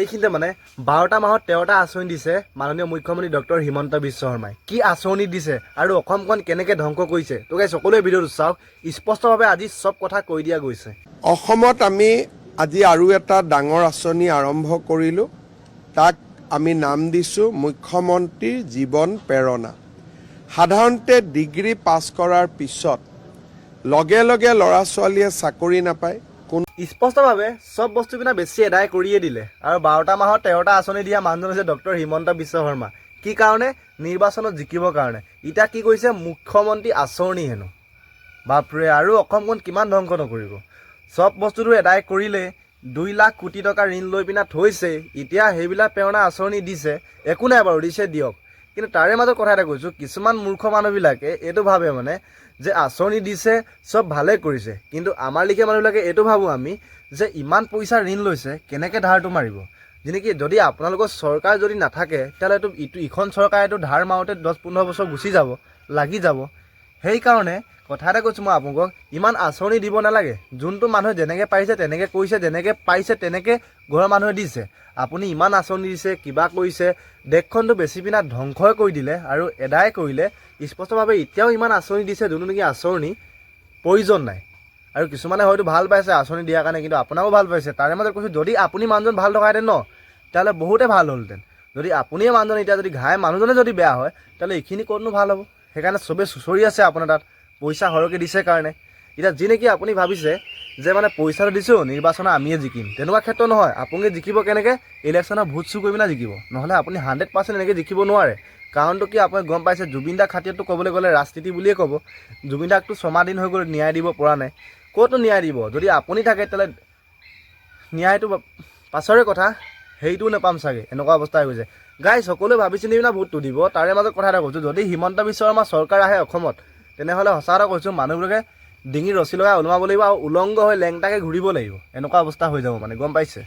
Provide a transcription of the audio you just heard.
এইখিনিতে মানে 12টা মাহত 13টা আঁচনি দিছে মাননীয় মুখ্যমন্ত্ৰী ডক্টৰ হিমন্ত বিশ্ব শৰ্মাই। কি আঁচনি দিছে আৰু অসমখন কেনেকৈ ধ্বংস কৰিছে তো গাইজ সকলোৱে ভিডিঅ'টো চাওক। স্পষ্টভাৱে আজি চব কথা কৈ দিয়া গৈছে। অসমত আমি আজি আৰু এটা ডাঙৰ আঁচনি আৰম্ভ কৰিলোঁ। তাক আমি নাম দিছোঁ মুখ্যমন্ত্ৰীৰ জীৱন প্ৰেৰণা। সাধাৰণতে ডিগ্ৰী পাছ কৰাৰ পিছত লগে লগে ল'ৰা ছোৱালীয়ে চাকৰি নাপায়। স্পষ্টভাৱে চব বস্তুবিলাক বেছি এদায় কৰিয়ে দিলে আৰু 12টা মাহত 13টা আঁচনি দিয়া মানুহজন হৈছে ডক্টৰ হিমন্ত বিশ্ব শৰ্মা। কি কাৰণে? নিৰ্বাচনত জিকিবৰ কাৰণে। এতিয়া কি কৰিছে? মুখ্যমন্ত্ৰী আঁচনি হেনো। বাপৰে, আৰু অসমখন কিমান ধ্বংস নকৰিব। চব বস্তুটো এদায় কৰিলে, 2 লাখ কোটি টকা ঋণ লৈ পিনে থৈছে। এতিয়া সেইবিলাক প্ৰেৰণা আঁচনি দিছে, একো নাই বাৰু, দিছে দিয়ক। কিন্তু তাৰে মাজত কথা এটা কৈছোঁ, কিছুমান মূৰ্খ মানুহবিলাকে এইটো ভাবে মানে যে আঁচনি দিছে চব ভালে কৰিছে, কিন্তু আমাৰ লিখীয়া মানুহবিলাকে এইটো ভাবোঁ আমি যে ইমান পইচা ঋণ লৈছে কেনেকৈ ধাৰটো মাৰিব। যেনেকৈ যদি আপোনালোকৰ চৰকাৰ যদি নাথাকে তেতিয়াহ'লেতো ইখন চৰকাৰেতো ধাৰ মাৰোঁতে 10-15 বছৰ গুচি যাব, লাগি যাব। সেইকাৰণে কথা এটা কৈছোঁ মই আপোনালোকক, ইমান আঁচনি দিব নালাগে। যোনটো মানুহে যেনেকৈ পাৰিছে তেনেকৈ কৰিছে, যেনেকৈ পাইছে তেনেকৈ ঘৰৰ মানুহে দিছে। আপুনি ইমান আঁচনি দিছে, কিবা কৰিছে, দেশখনটো বেছি পিনে ধ্বংসই কৰি দিলে আৰু এদায় কৰিলে। স্পষ্টভাৱে এতিয়াও ইমান আঁচনি দিছে যোনটো নেকি আঁচনি প্ৰয়োজন নাই। আৰু কিছুমানে হয়তো ভাল পাইছে আঁচনি দিয়াৰ কাৰণে, কিন্তু আপোনাৰো ভাল পাইছে। তাৰে মাজত কৈছোঁ, যদি আপুনি মানুহজন ভাল থকাহেঁতেন ন, তেতিয়াহ'লে বহুতে ভাল হ'লহেঁতেন। যদি আপুনিয়ে মানুহজন এতিয়া যদি ঘাই মানুহজনে যদি বেয়া হয়, তেতিয়াহ'লে এইখিনি ক'তনো ভাল হ'ব। সেইকাৰণে চবেই চুচৰি আছে আপোনাৰ তাত পইচা সৰহকৈ দিছে কাৰণে। এতিয়া যি নেকি আপুনি ভাবিছে যে মানে পইচাটো দিছোঁ নিৰ্বাচনত আমিয়ে জিকিম, তেনেকুৱা ক্ষেত্ৰত নহয়। আপুনি জিকিব কেনেকৈ? ইলেকশ্যনত ভোট চুৰ কৰি পিনে জিকিব, নহ'লে আপুনি 100% এনেকৈ জিকিব নোৱাৰে। কাৰণটো কি? আপুনি গম পাইছে, জুবিন দাৰ খাতিৰতো ক'বলৈ গ'লে ৰাজনীতি বুলিয়ে ক'ব। জুবিন দাকতো 6 মাহ দিন হৈ গ'ল ন্যায় দিব পৰা নাই। ক'তো ন্যায় দিব? যদি আপুনি থাকে তেতিয়াহ'লে ন্যায়টো পাছৰে কথা, হেৰিটোও নাপাম চাগে, এনেকুৱা অৱস্থা হৈ গৈছে। গাইজ সকলোৱে ভাবি চিন্তি পিনে ভোটটো দিব। তাৰে মাজত কথা এটা কৈছোঁ, যদি হিমন্ত বিশ্ব শৰ্মা চৰকাৰ আহে অসমত, তেনেহ'লে সঁচা কথা কৈছোঁ, মানুহবিলাকে ডিঙিত ৰছী লগাই ওলমাব লাগিব আৰু উলংগ হৈ লেংটাকৈ ঘূৰিব লাগিব। এনেকুৱা অৱস্থা হৈ যাব মানে, গম পাইছে।